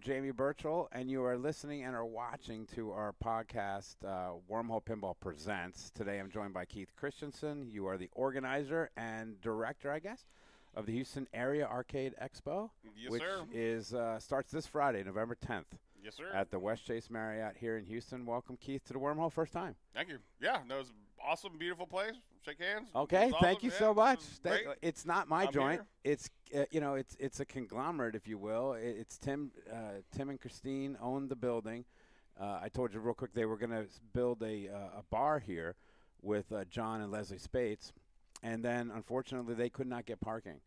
Jamie Birchall, and you are listening and are watching to our podcast, Wormhole Pinball Presents. Today I'm joined by Keith Christensen. You are the organizer and director, I guess, of the Houston Area Arcade Expo, Yes, sir. Is starts this Friday, November 10th. Yes, sir. At the West Chase Marriott here in Houston. Welcome, Keith, to the Wormhole. First time. Thank you. Yeah, no, it's an awesome, beautiful place. Shake hands. Okay, awesome. thank you so much. Great. It's not my I'm joint. here. It's it's a conglomerate, if you will. It's Tim and Christine own the building. I told you real quick they were going to build a bar here with John and Leslie Spates, and then unfortunately they could not get parking.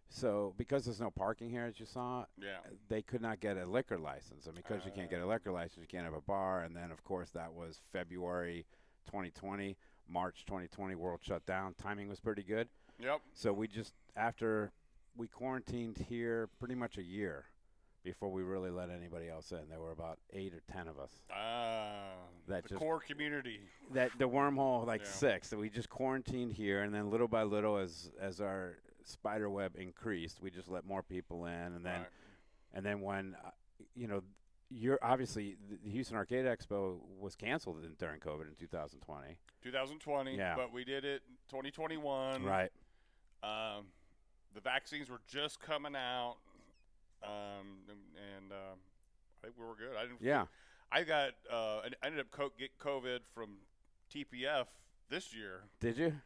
So because there's no parking here, as you saw, they could not get a liquor license. And because you can't get a liquor license, you can't have a bar. And then, of course, that was February 2020, March 2020, world shut down. Timing was pretty good. Yep. So we just, after we quarantined here pretty much a year before we really let anybody else in. There were about 8 or 10 of us. The core community. The Wormhole, like 6. So we just quarantined here, and then little by little as our spider web increased, we just let more people in, and then and then when you're obviously the Houston Arcade Expo was canceled during COVID in 2020. 2020, yeah. But we did it 2021. Right. The vaccines were just coming out, and I think we were good. I ended up get COVID from TPF this year. Did you?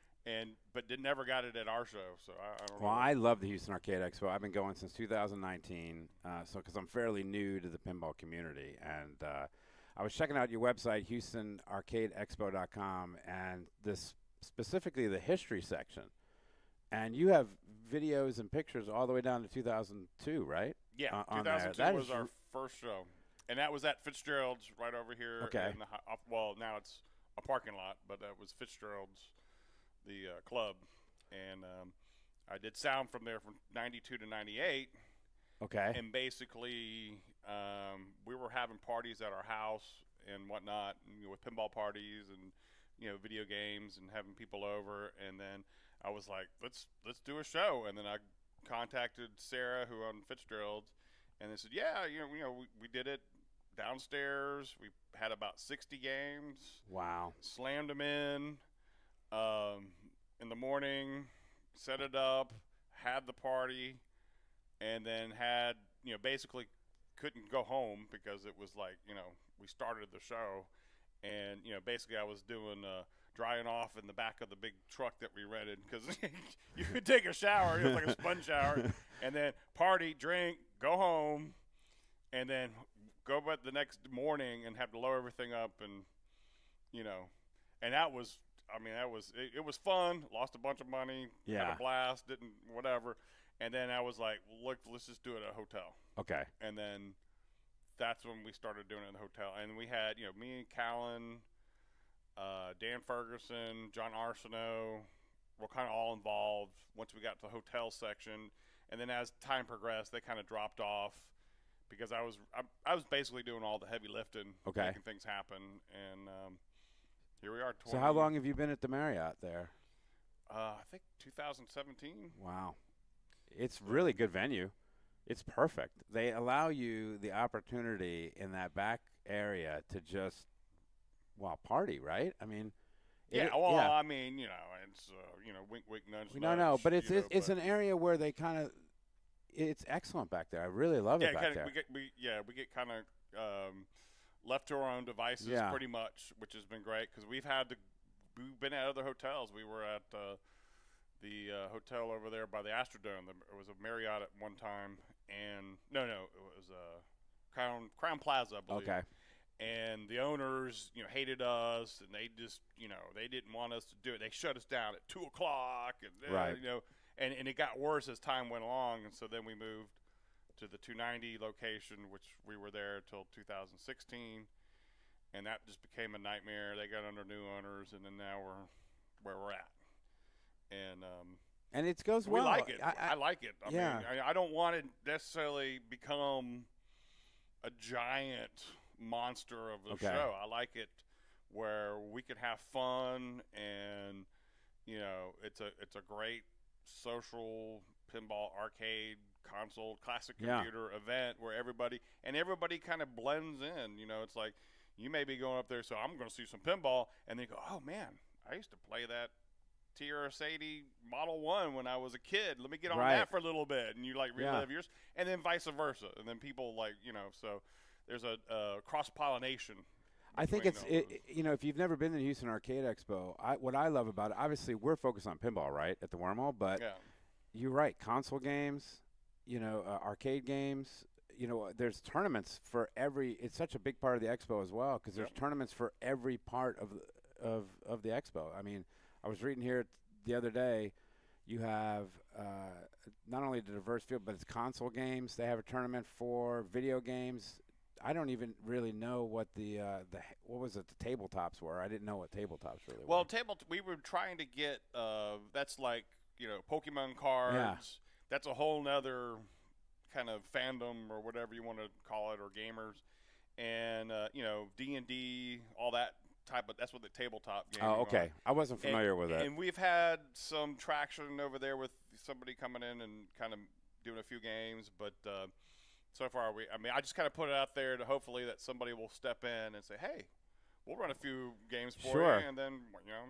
But never got it at our show, so I don't know. Well, I love the Houston Arcade Expo. I've been going since 2019, because I'm fairly new to the pinball community. And I was checking out your website, HoustonArcadeExpo.com, and specifically the history section. And you have videos and pictures all the way down to 2002, right? Yeah, 2002 was our first show. And that was at Fitzgerald's right over here. Okay. Well, now it's a parking lot, but that was Fitzgerald's, the club, and I did sound from there from 92 to 98. Okay. And basically, we were having parties at our house and whatnot, with pinball parties and video games and having people over. And then I was like, let's do a show. And then I contacted Sarah, who owned Fitzgerald's, and they said, yeah, we did it downstairs. We had about 60 games. Wow. Slammed them in the morning, set it up, had the party, and then had, basically couldn't go home because it was like, we started the show, and, basically I was doing drying off in the back of the big truck that we rented, because you could take a shower. It was like a sponge shower, and then party, drink, go home, and then go back the next morning and have to lower everything up, and, and that was, it was fun. Lost a bunch of money. Yeah. Had a blast. Whatever. And then I was like, look, let's just do it at a hotel. Okay. And then that's when we started doing it in the hotel. And we had, me and Callan, Dan Ferguson, John Arsenault, were kind of all involved once we got to the hotel section. And then as time progressed, they kind of dropped off because I was basically doing all the heavy lifting, making things happen. And here we are. So how long have you been at the Marriott there? I think 2017. Wow. It's really good venue. It's perfect. They allow you the opportunity in that back area to just, party, right? I mean. It's, wink, wink, nudge, nudge. No, but it's an area where they kind of, it's excellent back there. I really love it back there. We get kind of left to our own devices pretty much, which has been great because we've been at other hotels. We were at the hotel over there by the Astrodome. It was a Marriott at one time, and it was Crown Plaza, I believe. Okay. And the owners, hated us, and they just, they didn't want us to do it. They shut us down at 2 o'clock, and and it got worse as time went along, and so then we moved to the 290 location, which we were there until 2016, and that just became a nightmare. They got under new owners, and then now we're where we're at. And it goes well. We like it. I like it. I mean, I don't want to necessarily become a giant monster of the show. I like it where we can have fun, and it's a great social pinball arcade console classic computer event where everybody kind of blends in. You know, it's like you may be going up there, so I'm going to see some pinball, and they go, oh man, I used to play that TRS-80 Model 1 when I was a kid. Let me get on that for a little bit, and you like relive yours, and then vice versa, and then people like, you know, so there's a cross-pollination. I think it's, you know, if you've never been to the Houston Arcade Expo, what I love about it, obviously we're focused on pinball, right, at the Wormhole, but you're right, console games, you know, arcade games, you know, there's tournaments for every, it's such a big part of the Expo as well, because there's tournaments for every part of the Expo. I mean, I was reading here the other day, you have not only the diverse field, but it's console games. They have a tournament for video games. I don't even really know what what was it, the tabletops were. I didn't know what tabletops really were. Well, we were trying to get, that's like, you know, Pokemon cards. Yeah. That's a whole nother kind of fandom or whatever you want to call it, or gamers. And, you know, D&D, all that type of, that's what the tabletop game. Oh, okay. I wasn't familiar with that. And we've had some traction over there with somebody coming in and kind of doing a few games, but so far I just kind of put it out there to hopefully that somebody will step in and say, hey, we'll run a few games for you, and then, you know.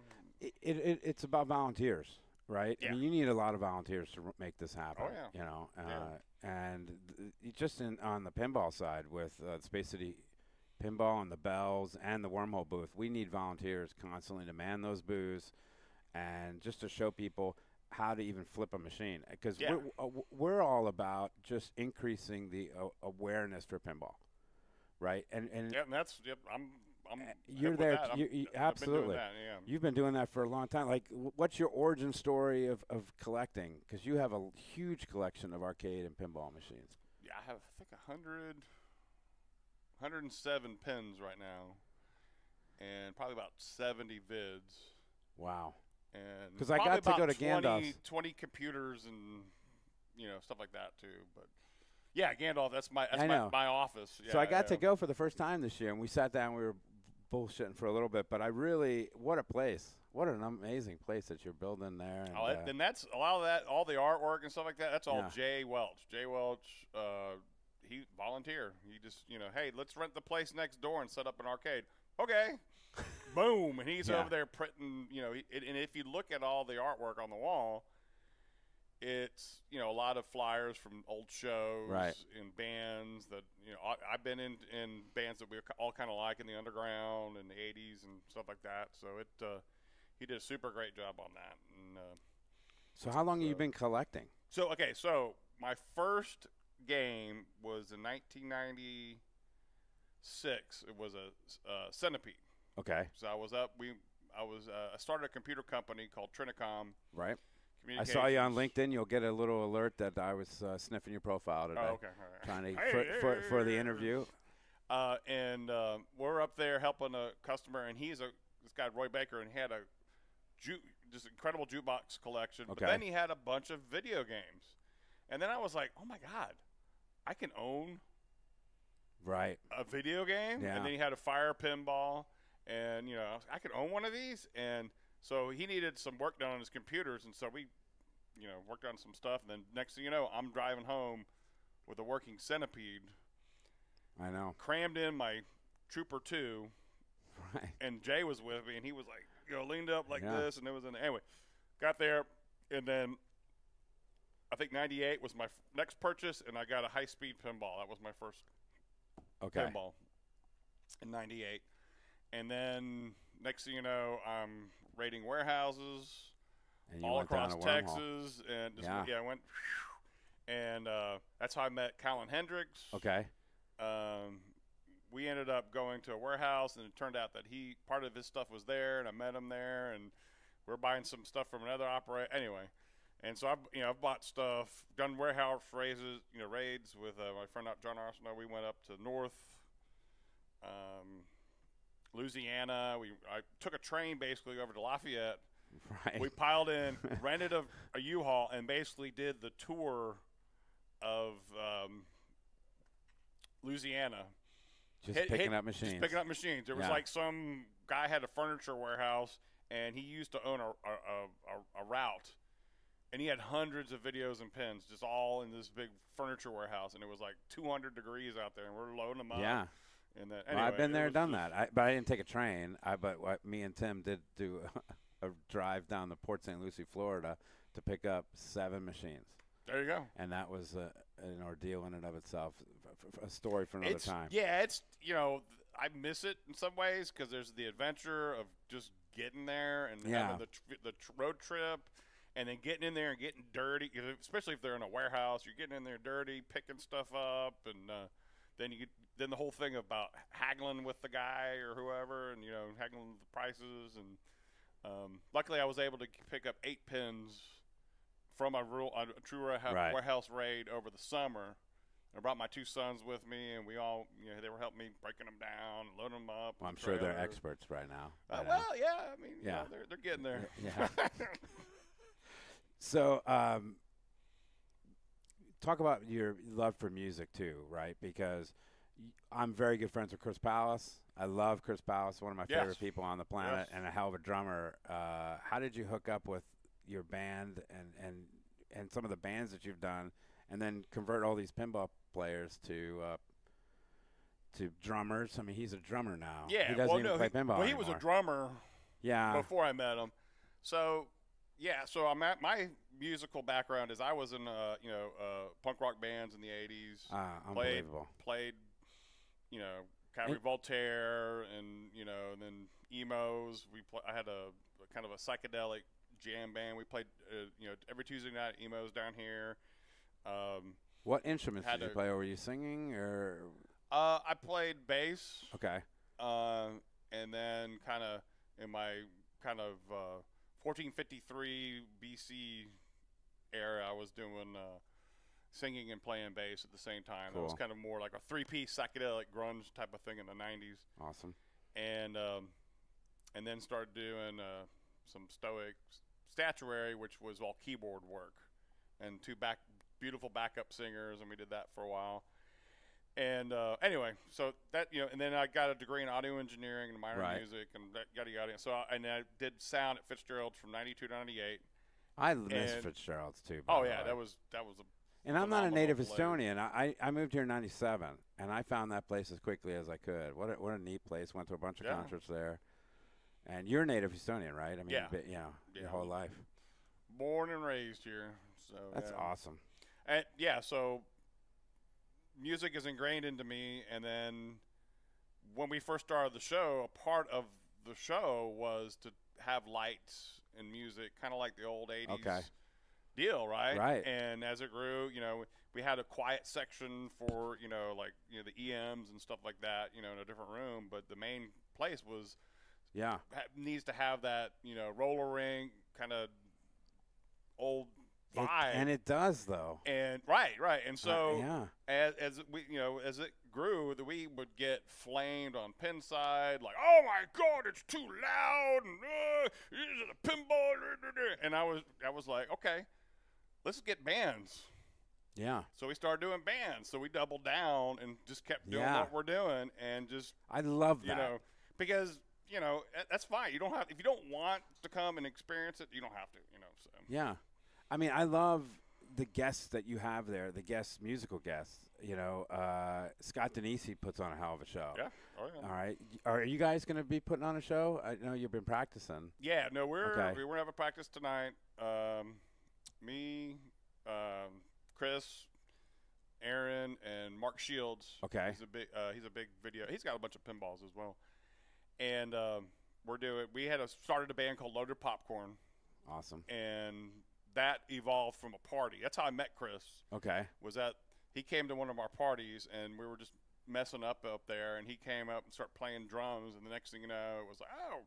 It's about volunteers, right? Yeah. I mean, you need a lot of volunteers to make this happen. Oh, yeah. You know, and just on the pinball side with Space City Pinball and the Bells and the Wormhole booth, we need volunteers constantly to man those booths and just to show people how to even flip a machine, because we're all about just increasing the awareness for pinball, right? And that's I'm you're there. Absolutely. That, You've been doing that for a long time. Like, what's your origin story of collecting? Because you have a huge collection of arcade and pinball machines. Yeah, I have, I think, 107 pins right now, and probably about 70 vids. Wow. And because I got to go to Gandalf. 20 computers and, you know, stuff like that too. But yeah, Gandalf, that's my office. Yeah, so I got to go for the first time this year, and we sat down. We were bullshitting for a little bit, but I really, what a place! What an amazing place that you're building there. And, and that's a lot of that, all the artwork and stuff like that. That's all Jay Welch. Jay Welch, he volunteer. He just, you know, hey, let's rent the place next door and set up an arcade. Okay. Boom, and he's over there printing, you know, and if you look at all the artwork on the wall, it's, you know, a lot of flyers from old shows and bands that, you know, I've been in bands that we all kind of like in the underground in the 80s and stuff like that. So he did a super great job on that. And so how long have you been collecting? So my first game was in 1996. It was a Centipede. Okay. So I started a computer company called Trinicom. Right. I saw you on LinkedIn. You'll get a little alert that I was sniffing your profile today. Oh, okay. All right. Trying to for the interview. And we're up there helping a customer, and this guy Roy Baker, and he had this incredible jukebox collection. Okay. But then he had a bunch of video games, and then I was like, oh my God, I can own a video game. Yeah. And then he had a fire pinball. And, you know, I could own one of these. And so he needed some work done on his computers. And so we, you know, worked on some stuff. And then next thing you know, I'm driving home with a working Centipede. I know. Crammed in my Trooper 2. Right. And Jay was with me. And he was like, you know, leaned up like this. And it was anyway, got there. And then I think 98 was my next purchase. And I got a high-speed pinball. That was my first pinball in 98. And then next thing you know, I'm raiding warehouses all across Texas, and I went, and that's how I met Colin Hendricks. Okay. We ended up going to a warehouse, and it turned out that part of his stuff was there, and I met him there, and we're buying some stuff from another operator. Anyway, and so I've bought stuff, done warehouse raids with my friend John Arsenault. We went up to North Louisiana. I took a train basically over to Lafayette. Right. We piled in, rented a U-Haul, and basically did the tour of Louisiana. Picking up machines. Just picking up machines. There was like some guy had a furniture warehouse, and he used to own a route. and he had hundreds of videos and pins just all in this big furniture warehouse, and it was like 200 degrees out there, and we're loading them up. Yeah. And then, Well, anyway, I've been there, done just, that. But I didn't take a train. Me and Tim did do a drive down to Port St. Lucie, Florida, to pick up 7 machines. There you go. And that was an ordeal in and of itself. A story for another time. Yeah, it's, you know, I miss it in some ways because there's the adventure of just getting there and having the road trip, and then getting in there and getting dirty, especially if they're in a warehouse. You're getting in there dirty, picking stuff up, and then the whole thing about haggling with the guy or whoever, and, you know, haggling with the prices. And luckily I was able to pick up 8 pins from a true warehouse raid over the summer. I brought my 2 sons with me, and we all, you know, they were helping me breaking them down, loading them up. Well, I'm sure they're experts right now. Well, yeah, I mean, you know, they're getting there. Yeah. So, talk about your love for music too, right? Because I'm very good friends with Chris Pallas. I love Chris Pallas, one of my favorite people on the planet, and a hell of a drummer. How did you hook up with your band and some of the bands that you've done, and then convert all these pinball players to drummers? I mean, he's a drummer now. Yeah, he doesn't even play pinball he was a drummer. Yeah. Before I met him, so I'm at my musical background is I was in punk rock bands in the '80s. Unbelievable. Played, you know, Cabaret Voltaire, and, you know, and then emos. I had a kind of a psychedelic jam band. We played, you know, every Tuesday night at emos down here. What instruments did you play? Or were you singing, or? I played bass. Okay. And then kind of in my 1453 BC era, I was doing singing and playing bass at the same time. Cool. It was kind of more like a 3-piece psychedelic grunge type of thing in the 90s. Awesome. And then started doing some Stoic statuary, which was all keyboard work, and 2 beautiful backup singers, and we did that for a while. And anyway, so that, you know, and then I got a degree in audio engineering and minor in music, and that yada yada. So I did sound at Fitzgerald's from '92 to '98. I miss Fitzgerald's too. Oh yeah, that was a. And I'm not a native Estonian. I moved here in '97, and I found that place as quickly as I could. What a neat place. Went to a bunch of concerts there. And you're a native Estonian, right? I mean, your whole life. Born and raised here. So that's awesome. And so music is ingrained into me, and then when we first started the show, a part of the show was to have lights and music, kind of like the old 80s deal, right? Right. And as it grew, you know, we had a quiet section for, you know, like, you know, the EMs and stuff like that, you know, in a different room, but the main place was needs to have that, you know, roller rink kind of old vibe. And it does, though. And right. And so as we, you know, as it grew, we would get flamed on pin side, like, oh my God, it's too loud, and is it a pinball? And I was like, okay, let's get bands. Yeah. So we started doing bands. So we doubled down and just kept doing what we're doing, and just I love that. You know, because, you know, that's fine. You don't have, if you don't want to come and experience it, you don't have to, you know. So yeah. I mean, I love the guests that you have there, the musical guests. You know, Scott Denisi puts on a hell of a show. Yeah. Oh, yeah. All right. Are you guys going to be putting on a show? I know you've been practicing. Yeah. No, we're going to have a practice tonight. Me, Chris, Aaron, and Mark Shields. Okay. He's a big video. He's got a bunch of pinballs as well. And we started a band called Loaded Popcorn. Awesome. And that evolved from a party. That's how I met Chris. Okay. Was that he came to one of our parties, and we were just messing up there, and he came up and started playing drums, and the next thing you know, it was like, oh,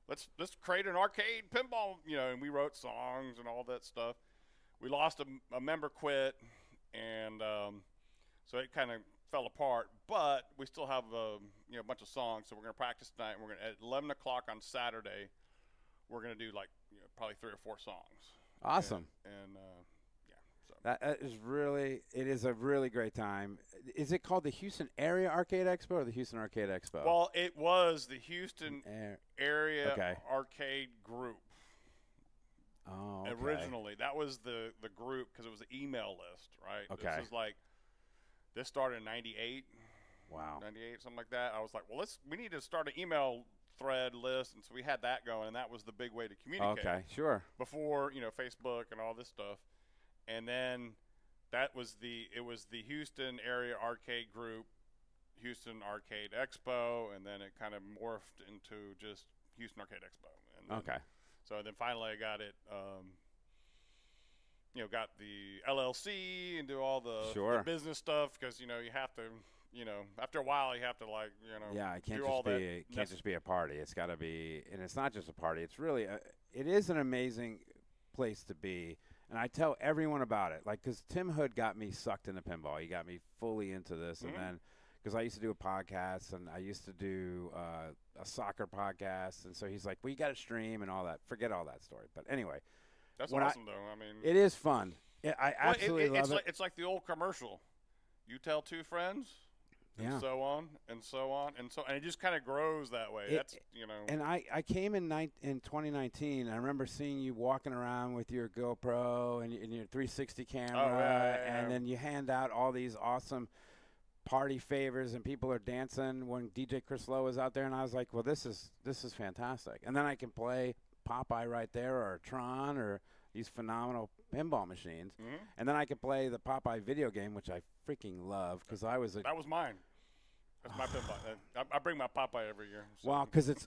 let's create an arcade pinball, you know, and we wrote songs and all that stuff. We lost a member quit, and so it kind of fell apart, but we still have a bunch of songs, so we're going to practice tonight, and we're going to, at 11 o'clock on Saturday, we're going to do like, you know, probably 3 or 4 songs. Awesome. And so. That is a really great time. Is it called the Houston Area Arcade Expo or the Houston Arcade Expo? Well, it was the Houston Area Arcade Group. Oh, okay. Originally, that was the group because it was an email list, right? Okay. This is like this started in '98. Wow. 98, something like that. I was like, well, we need to start an email thread list, and so we had that going, and that was the big way to communicate. Okay, sure. Before Facebook and all this stuff, and then it was the Houston area arcade group, Houston Arcade Expo, and then it kind of morphed into just Houston Arcade Expo. And then, Okay. So then finally I got it. Got the LLC and do all the business stuff because you have to. After a while, you have to Yeah, it can't do just all be that. just be a party. It's got to be, and it's not just a party. It's really it is an amazing place to be, and I tell everyone about it. Like, because Tim Hood got me sucked into pinball. He got me fully into this, and then because I used to do a podcast and I used to do a soccer podcast, and so he's like, "Well, you got to stream and all that." Forget all that story. But anyway, that's awesome, though. I mean, it is fun. I absolutely love it. It's like the old commercial. You tell two friends. And so on and so on and so, and it just kind of grows that way. And I came in 2019. I remember seeing you walking around with your GoPro and your 360 camera, and then you hand out all these awesome party favors, and people are dancing when DJ Chris Lowe was out there, and I was like, well, this is fantastic. And then I can play Popeye right there, or Tron, or these phenomenal pinball machines, and then I could play the Popeye video game, which I freaking love because that was mine. That's my pinball. I bring my Popeye every year. So. Wow, because it's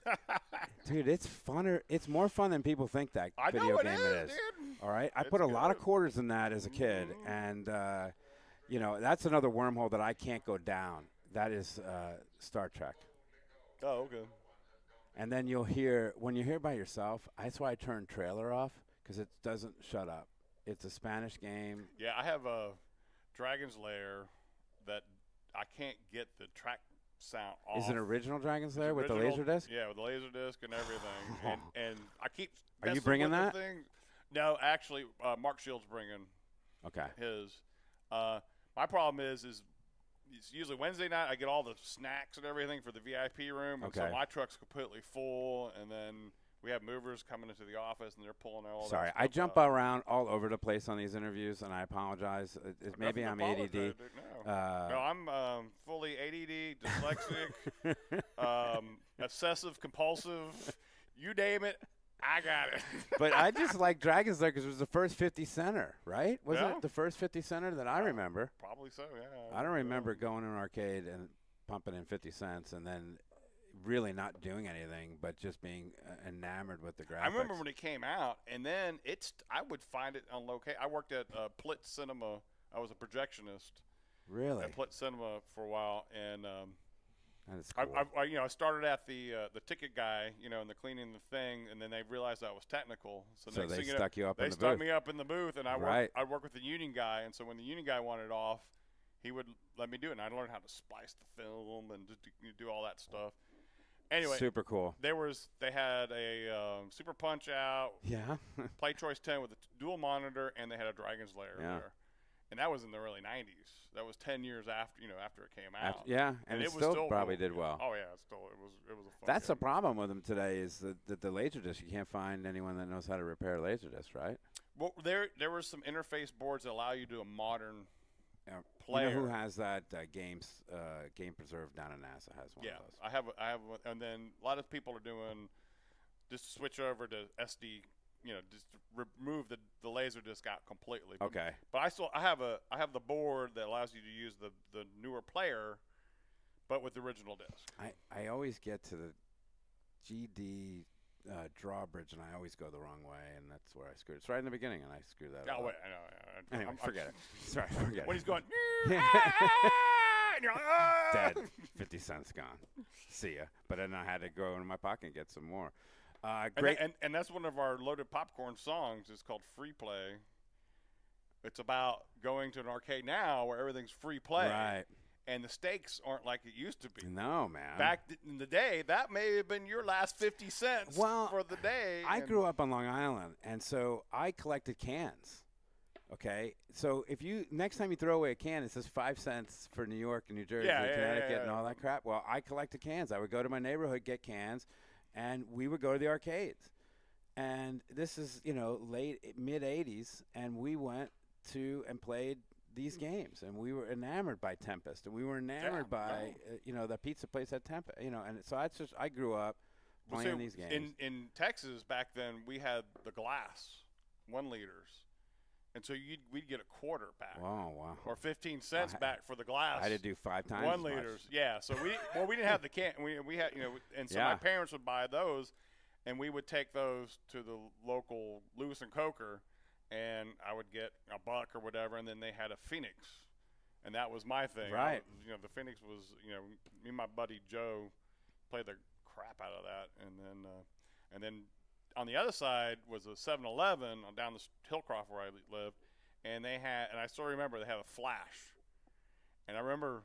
dude, it's funner. It's more fun than people think that video game it is. Dude. All right, I put a lot of quarters in that as a kid, and that's another wormhole that I can't go down. That is Star Trek. Oh, okay. And then when you're here by yourself, that's why I turn trailer off. Because it doesn't shut up. It's a Spanish game. Yeah, I have a Dragon's Lair that I can't get the track sound off. Is it original Dragon's Lair with the laser disc? Yeah, with the laser disc and everything. and I keep. Are you bringing that? No, actually, Mark Shield's bringing. Okay. His. My problem is it's usually Wednesday night. I get all the snacks and everything for the VIP room, and so my truck's completely full, and then. We have movers coming into the office, and they're pulling all that stuff I jump around all over the place on these interviews, and I apologize. Maybe I'm ADD. No, I'm fully ADD, dyslexic, obsessive, compulsive. You name it, I got it. But I just like Dragon's Lair because it was the first 50 center, right? Wasn't it the first 50 center that I remember? Probably so, yeah. I don't remember going to an arcade and pumping in 50 cents and then – really not doing anything but just being enamored with the graphics. I remember when it came out, and then I would find it on location. I worked at Plitt Cinema. I was a projectionist. Really? At Plitt Cinema for a while, and that is cool. I started at the ticket guy, and the cleaning the thing, and then they realized I was technical. So they stuck you up in the booth. They stuck me up in the booth, and I'd work with the union guy, and so when the union guy wanted it off, he would let me do it, and I learned how to splice the film and do all that stuff. Anyway, super cool. They had a Super Punch Out, Play Choice 10 with a dual monitor, and they had a Dragon's Lair there, and that was in the early '90s. That was 10 years after it came out. And it still probably did well. Oh yeah, it was a fun. That's game. the problem with them today is that the Laserdisc. You can't find anyone that knows how to repair Laserdisc, right? Well, there were some interface boards that allow you to do a modern. Player. You know who has that Game Preserve down in NASA has one of those. I have one, and then a lot of people are doing just switch over to SD, just remove the laser disc out completely. Okay. But I have the board that allows you to use the newer player, but with the original disc. I always get to the GD drawbridge, and I always go the wrong way, and that's where I screwed. It's right in the beginning, and I screwed that up. Oh, wait, I know. Anyway, forget it. Sorry, forget it. When he's going, dead, 50 cents gone. See ya. But then I had to go into my pocket and get some more. Great. And that's one of our Loaded Popcorn songs. It's called Free Play. It's about going to an arcade now where everything's free play. Right. And the stakes aren't like it used to be. No, man. Back in the day, that may have been your last 50 cents for the day. I grew up on Long Island, and so I collected cans. Okay? So next time you throw away a can, it says 5 cents for New York and New Jersey and Connecticut and all that crap. Well, I collected cans. I would go to my neighborhood, get cans, and we would go to the arcades. And this is, mid 80s, and we went to and played these games, and we were enamored by Tempest, and we were enamored by, the pizza place at Tempest, and so I grew up playing these games. In Texas back then, we had the glass 1 liters. And so we'd get a quarter back. Wow. Or 15 cents back for the glass. I had to do 5 times 1 liters. Yeah. So we didn't have the can. We had, and so my parents would buy those, and we would take those to the local Lewis and Coker, and I would get a buck or whatever, and then they had a Phoenix, and that was my thing. Right. The Phoenix was, me and my buddy Joe played the crap out of that, and then on the other side was a 7-Eleven down the Hillcroft where I lived, and I still remember they had a Flash, and I remember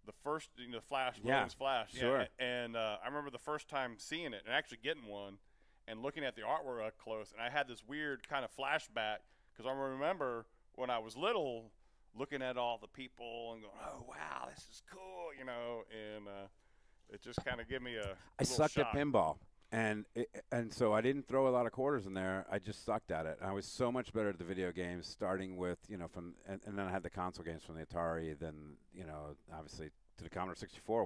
the first, Flash, Williams Flash, sure. And I remember the first time seeing it and actually getting one, and looking at the artwork up close, and I had this weird kind of flashback because I remember when I was little looking at all the people and going, "Oh wow, this is cool," and it just kind of gave me a. I sucked at pinball. And so I didn't throw a lot of quarters in there. I just sucked at it. And I was so much better at the video games, starting with, and then I had the console games from the Atari, then, obviously to the Commodore 64,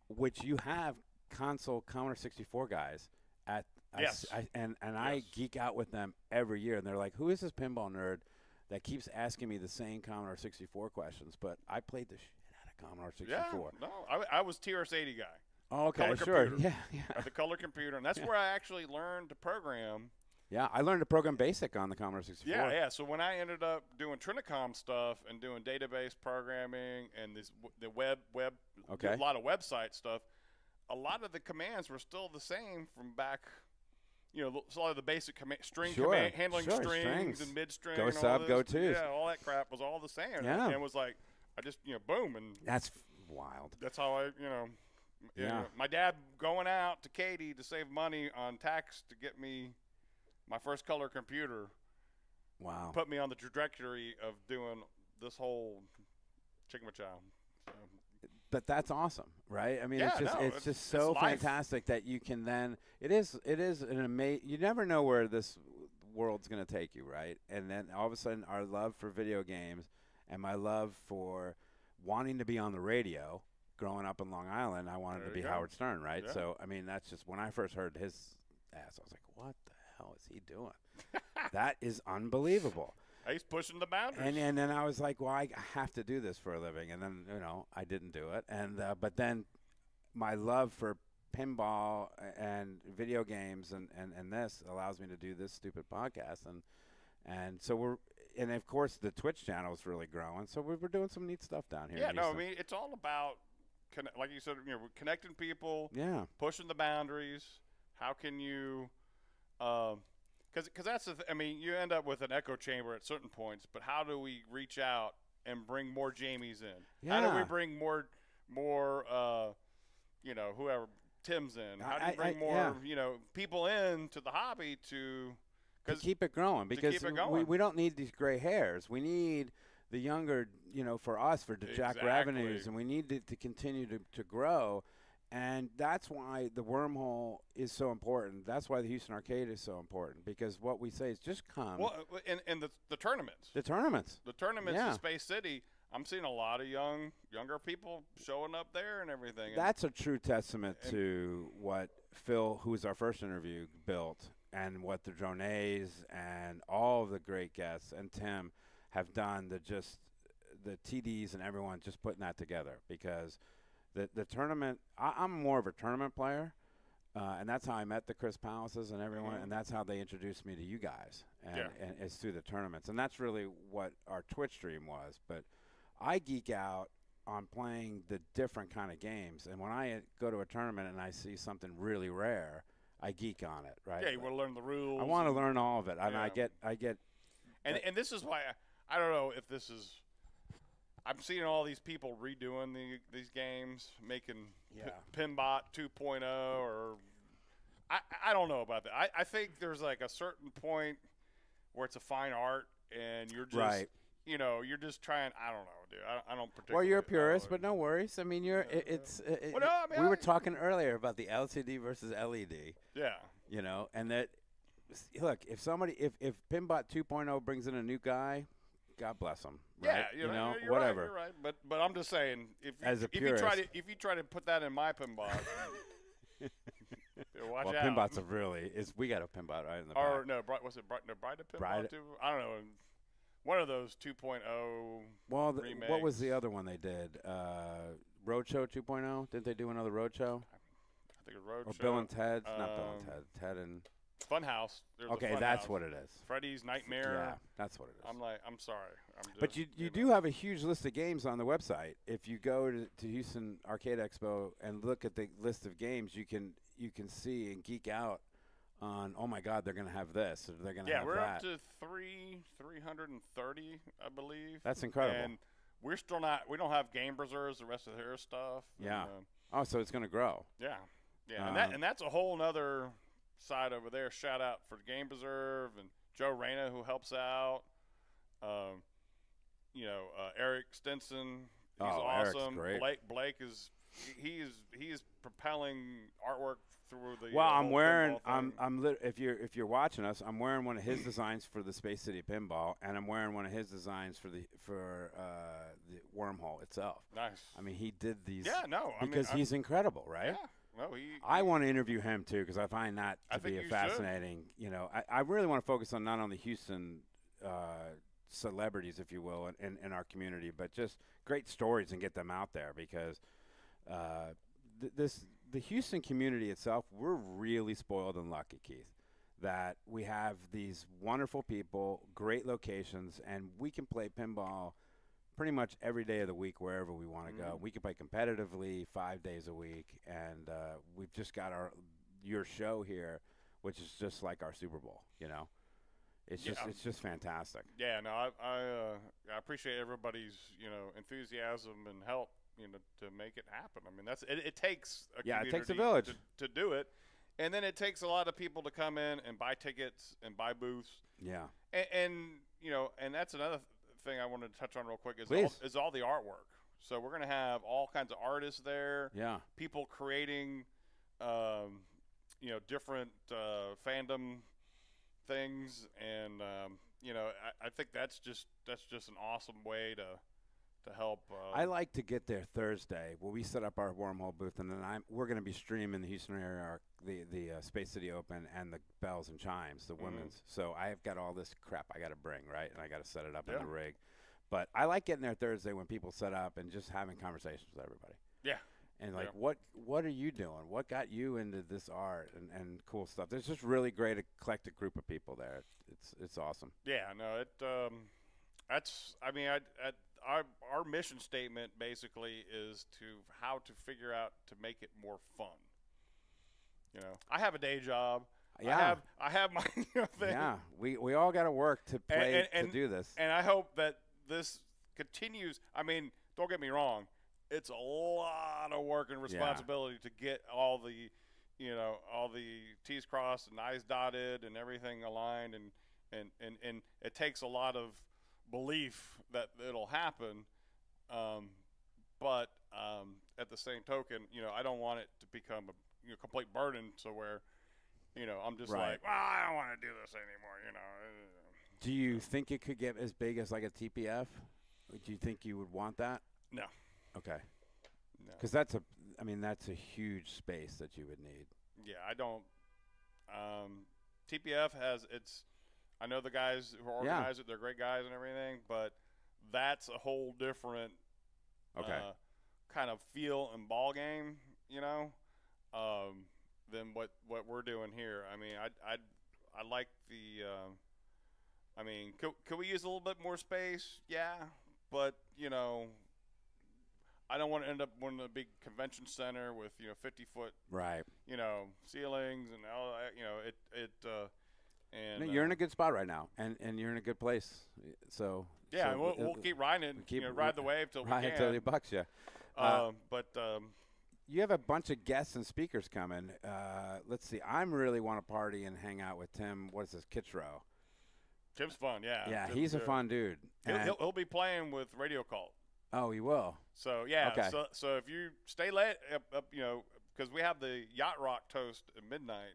which you have console Commodore 64 guys at. Yes. I geek out with them every year. And they're like, who is this pinball nerd that keeps asking me the same Commodore 64 questions? But I played the shit out of Commodore 64. Yeah, no, I was TRS-80 guy. Oh, okay, color sure. Computer. Yeah. The color computer, and that's where I actually learned to program. Yeah, I learned to program BASIC on the Commodore 64. Yeah. So when I ended up doing Trinicom stuff and doing database programming and the web, okay, a lot of website stuff, a lot of the commands were still the same from back. A lot of the basic command, handling strings and mid string, go sub, go twos. Yeah, all that crap was all the same. Yeah, and it was like I just boom, and that's wild. That's how I Yeah. My dad going out to Katy to save money on tax to get me my first color computer. Wow. Put me on the trajectory of doing this whole chicken chow. So. But that's awesome, right? I mean, Yeah, it's just so fantastic that you can then. It is an amazing. You never know where this world's going to take you, right? And then all of a sudden, our love for video games and my love for wanting to be on the radio. Growing up in Long Island, I wanted to be Howard Stern, right? Yeah. So, I mean, that's just when I first heard his ass, I was like, what the hell is he doing? That is unbelievable. He's pushing the boundaries. And then I was like, well, I have to do this for a living. And then, I didn't do it. And but then my love for pinball and video games and this allows me to do this stupid podcast. And so and of course, the Twitch channel is really growing. So we're doing some neat stuff down here. Yeah, I mean, it's all about like you said, connecting people, pushing the boundaries. How can you, because that's I mean, you end up with an echo chamber at certain points. But how do we reach out and bring more Jamies in? Yeah. How do we bring more, whoever Tim's in? How do you bring more, people into the hobby to keep it growing? Because we don't need these gray hairs. We need the younger, for us, to jack revenues, and we need to continue to grow. And that's why the Wormhole is so important. That's why the Houston Arcade is so important, because what we say is just come. Well, and the tournaments. The tournaments. In Space City, I'm seeing a lot of younger people showing up there and everything. That's a true testament to what Phil, who was our first interview, built, and what the Drones and all of the great guests and Tim have done, the TDs and everyone just putting that together. Because the tournament, I'm more of a tournament player, and that's how I met the Chris Palaces and everyone, and that's how they introduced me to you guys, and it's through the tournaments. And that's really what our Twitch stream was. But I geek out on playing the different kind of games, and when I go to a tournament and I see something really rare, I geek on it, right? Yeah, you want to learn the rules. I want to learn all of it, and I get. And this is why I don't know if this is. I'm seeing all these people redoing these games, making Pinbot 2.0, or I don't know about that. I think there's like a certain point where it's a fine art, and you're just you're just trying. I don't know, dude. I don't particularly. Well, you're a purist, but no worries. I mean, we were talking earlier about the LCD versus LED. Yeah. And that look, if Pinbot 2.0 brings in a new guy, God bless him. Right? Yeah, you know, you're whatever. Right, you're right. But I'm just saying, if you try to put that in my Pinbot, watch out. Pinbot's we got a Pinbot right in the back. Or no, what's it? No, Bride to Pinbot too. I don't know. One of those 2.0. Well, remakes. What was the other one they did? Roadshow 2.0. Didn't they do another Roadshow? I think it was Roadshow. Or Bill and Ted's, not Bill and Ted. Ted and Funhouse. Okay, that's what it is. Freddy's Nightmare. Yeah, that's what it is. I'm sorry. But you do have a huge list of games on the website. If you go to Houston Arcade Expo and look at the list of games, you can see and geek out on, oh my God, they're going to have this, or they're going to have that. Yeah, we're up to 330, I believe. That's incredible. And we're still not. We don't have game reserves. The rest of their stuff. Yeah. And, so it's going to grow. Yeah. Yeah, and that's a whole nother side over there. Shout out for Game Preserve and Joe Reyna, who helps out. Eric Stinson, he's awesome. Eric's great. Blake is propelling artwork through the. Well, I'm wearing. If you're watching us, I'm wearing one of his designs for the Space City Pinball, and I'm wearing one of his designs for the Wormhole itself. Nice. I mean, he did these. Yeah, no, because he's incredible, right? Yeah. No, I want to interview him too because I find that to be fascinating. Should. You know, I really want to focus on not only Houston celebrities, if you will, in our community, but just great stories and get them out there because the Houston community itself, we're really spoiled and lucky, Keith, that we have these wonderful people, great locations, and we can play pinball pretty much every day of the week wherever we want to go. We can play competitively 5 days a week, and we've just got your show here, which is just like our Super Bowl. You know, it's just fantastic. Yeah, no, I appreciate everybody's enthusiasm and help to make it happen. I mean, it takes a community it takes a village to do it, and then it takes a lot of people to come in and buy tickets and buy booths. Yeah, and that's another thing I wanted to touch on real quick is all the artwork. So we're going to have all kinds of artists there. Yeah. People creating, different fandom things, and I think that's just an awesome way to help. I like to get there Thursday. Well, we set up our Wormhole booth, and then we're going to be streaming the Houston area, the Space City Open, and the Bells and Chimes, the women's. So I've got all this crap I got to bring, right, and I got to set it up in the rig. But I like getting there Thursday when people set up and just having conversations with everybody. Yeah. And what are you doing? What got you into this art and cool stuff? There's just really great eclectic group of people there. It's awesome. Yeah. No. Our mission statement basically is how to figure out to make it more fun. I have a day job. Yeah. I have my thing. Yeah. We all got to work to play to do this. And I hope that this continues. I mean, don't get me wrong. It's a lot of work and responsibility to get all the T's crossed and I's dotted and everything aligned, and it takes a lot of belief that it'll happen. But at the same token, I don't want it to become a complete burden to where, I'm just like, well, I don't want to do this anymore. Do you think it could get as big as like a TPF? Do you think you would want that? No. Okay. No. Because that's a huge space that you would need. Yeah, I don't. TPF has I know the guys who organize it; they're great guys and everything, but that's a whole different kind of feel and ball game, than what we're doing here. I mean, I like the. Could we use a little bit more space? Yeah, but I don't want to end up in a big convention center with 50-foot ceilings and all that. And you're in a good spot right now, and you're in a good place. So we'll keep riding it. Ride the wave till we can. Until it bucks you. You have a bunch of guests and speakers coming. Let's see. I really want to party and hang out with Tim. What is this, Kitzrow? Tim's fun, yeah. Yeah, he's a fun dude. He'll be playing with Radio Cult. Oh, he will. So yeah. Okay. So if you stay late, up because we have the Yacht Rock toast at midnight.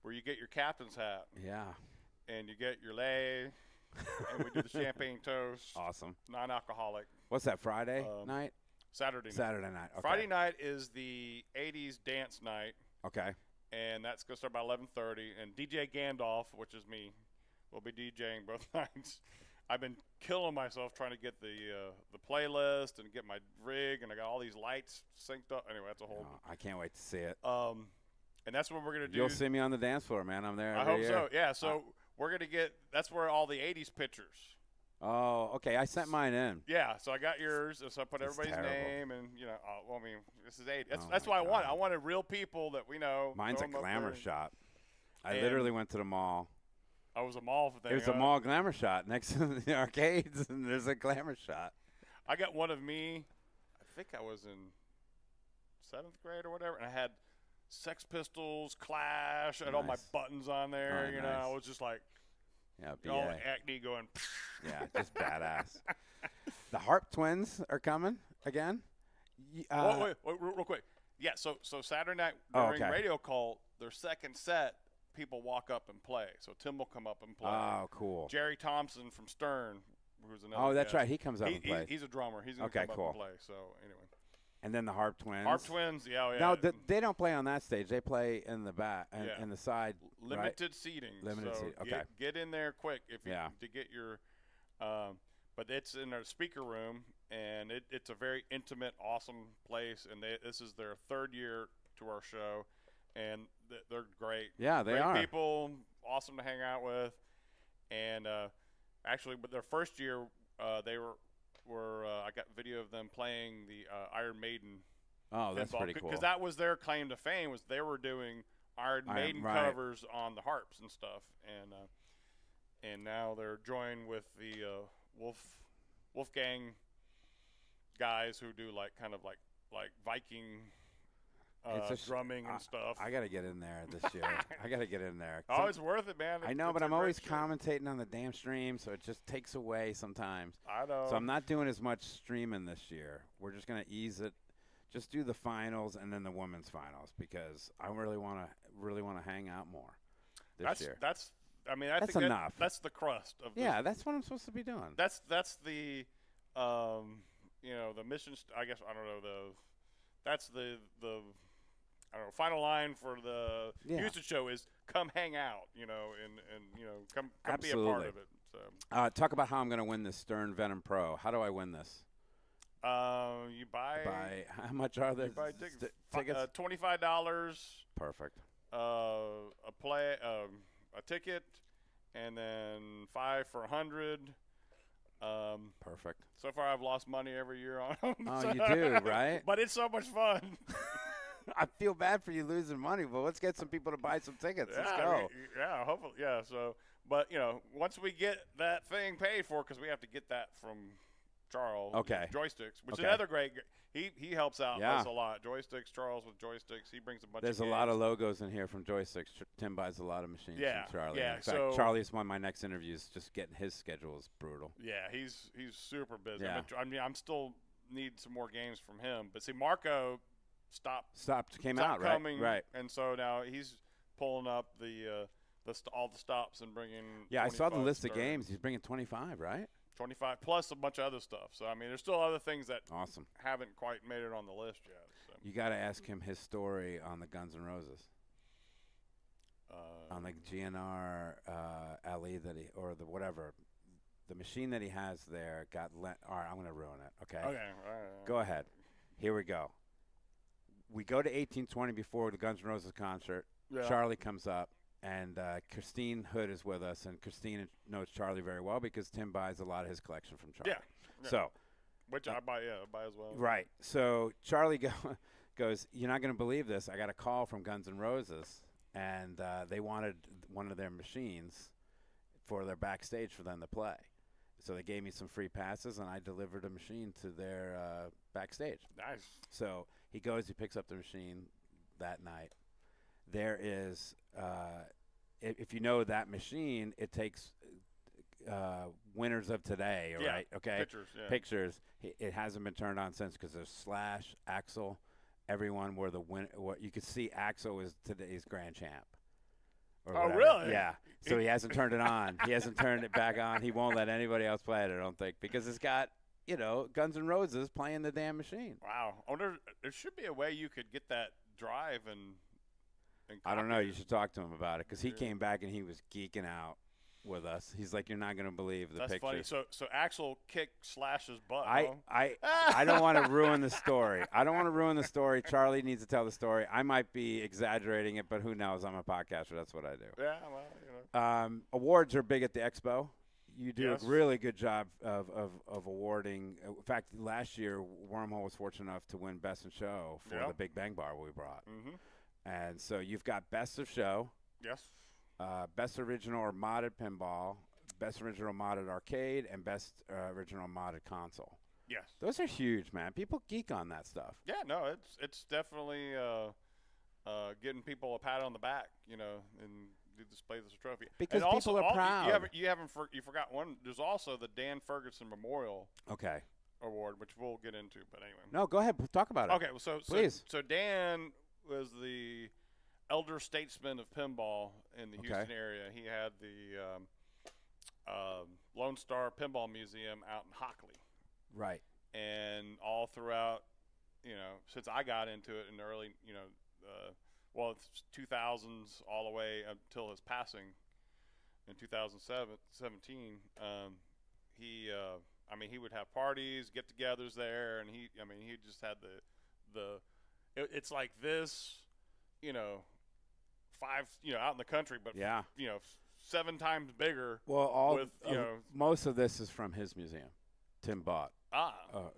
where you get your captain's hat. Yeah. And you get your lei, and we do the champagne toast. Awesome. Non-alcoholic. What's that, Friday night? Saturday night. Saturday night. Okay. Friday night is the 80s dance night. Okay. And that's going to start by 11:30. And DJ Gandalf, which is me, will be DJing both nights. I've been killing myself trying to get the playlist and get my rig, and I got all these lights synced up. Anyway, that's a whole. I can't wait to see it. And that's what we're going to do. You'll see me on the dance floor, man. I'm there. I hope so. Yeah. So we're going to get. That's where all the 80s pictures. Oh, okay. I sent mine in. Yeah, so I got yours, so I put everybody's name, and well, I mean, this is 80. That's what I want. I wanted real people that we know. Mine's a glamour shot. I literally went to the mall. I was a mall thing. It was a mall glamour shot next to the arcades, and there's a glamour shot. I got one of me. I think I was in 7th grade or whatever, and I had Sex Pistols, Clash, I had all my buttons on there. Oh, you know, I was just like. Yeah, all the acne going. Yeah, just badass. The Harp Twins are coming again. Wait, real quick. Yeah, so Saturday night during Radio Call, their second set, people walk up and play. So Tim will come up and play. Oh, cool. Jerry Thompson from Stern, who's another. Oh, that's right. He comes up and plays. He's a drummer. He's gonna come up and play. So anyway. And then the Harp Twins. Harp Twins, yeah. Now they don't play on that stage. They play in the back and in the side. Limited seating. Limited seating. Okay. Get in there quick if you to get your. But it's in their speaker room, and it's a very intimate, awesome place. And this is their 3rd year to our show, and they're great. Yeah, they are. Great people, awesome to hang out with, and actually, but their first year, they were. I got video of them playing the Iron Maiden. Oh, that's pretty cool. Because that was their claim to fame, was they were doing Iron Maiden covers on the harps and stuff, and now they're joined with the Wolfgang guys who do kind of like Viking drumming and stuff. I got to get in there this year. I got to get in there. Oh, it's worth it, man. I know, but I'm always commentating on the damn stream, so it just takes away sometimes. I know. So I'm not doing as much streaming this year. We're just going to ease it. Just do the finals and then the women's finals because I really want to hang out more this year. That's enough. That's the crust of. Yeah, that's what I'm supposed to be doing. That's the, the mission. I guess I don't know That's the. I don't know, final line for the Houston show is come hang out, and come be a part of it. So. Talk about how I'm going to win this Stern Venom Pro. How do I win this? You buy how much are there? You buy tickets? $25. Perfect. A ticket, and then 5 for $100. Perfect. So far, I've lost money every year on them. Oh, you do, right? But it's so much fun. I feel bad for you losing money, but let's get some people to buy some tickets. Let's go. Hopefully, yeah. So, but once we get that thing paid for, because we have to get that from Charles. Okay. Joysticks, which is another great. He helps out us a lot. Joysticks, Charles with Joysticks. He brings a bunch. There's of a lot of logos in here from Joysticks. Tim buys a lot of machines from Charlie. Yeah. In fact, Charlie's one of my next interviews. Just getting his schedule is brutal. Yeah, he's super busy. Yeah. I'm still need some more games from him. But see, Marco came out, coming, right. And so now he's pulling up all the stops and bringing. Yeah, I saw the list of games. He's bringing 25, right? 25 plus a bunch of other stuff. So I mean, there's still other things that haven't quite made it on the list yet. So. You got to ask him his story on the Guns N' Roses. On the GNR LE the machine that he has there got lent. All right, I'm going to ruin it. Okay. Okay. All right. Go ahead. Here we go. We go to 1820 before the Guns N' Roses concert. Yeah. Charlie comes up, and Christine Hood is with us, and Christine knows Charlie very well because Tim buys a lot of his collection from Charlie. Yeah. So, which I buy as well. Right. So Charlie goes, "You're not going to believe this. I got a call from Guns N' Roses, and they wanted one of their machines for their backstage for them to play. So they gave me some free passes, and I delivered a machine to their backstage." Nice. So he goes, he picks up the machine that night. There is, if you know that machine, it takes winners of today, right? Okay. Pictures. It hasn't been turned on since because there's Slash, Axel, everyone were the win. What you could see, Axel is today's grand champ. or Oh, whatever. really? Yeah. So he hasn't turned it on. He hasn't turned it back on. He won't let anybody else play it, I don't think, because it's got, Guns N' Roses playing the damn machine. Wow. I wonder, there should be a way you could get that drive and I don't know. copy You it. should talk to him about it because he Yeah. came back and he was geeking out with us. He's like, you're not going to believe the That's pictures. funny. So Axel slashes butt. I don't want to ruin the story. I don't want to ruin the story. Charlie needs to tell the story. I might be exaggerating it, but who knows? I'm a podcaster. That's what I do. Yeah, well, Awards are big at the Expo. You do Yes. a really good job of awarding. In fact, last year, Wormhole was fortunate enough to win Best in Show for Yeah. the Big Bang Bar we brought. Mm-hmm. And so you've got Best of Show, Yes. Best Original or Modded Pinball, Best Original Modded Arcade, and Best Original Modded Console. Yes. Those are huge, man. People geek on that stuff. Yeah, no, it's definitely getting people a pat on the back, and you display this trophy. Because and also, people are proud. You forgot one. There's also the Dan Ferguson Memorial Okay. Award, which we'll get into. But anyway. No, go ahead. Talk about it. Okay, well, Please. So Dan was the elder statesman of pinball in the Houston area. He had the Lone Star Pinball Museum out in Hockley. Right. And all throughout, since I got into it in the early, it's 2000s all the way until his passing in 2017, he would have parties, get-togethers there, and he just had it's like this, five, out in the country, but Yeah. 7 times bigger. Well, most of this is from his museum. Tim bought.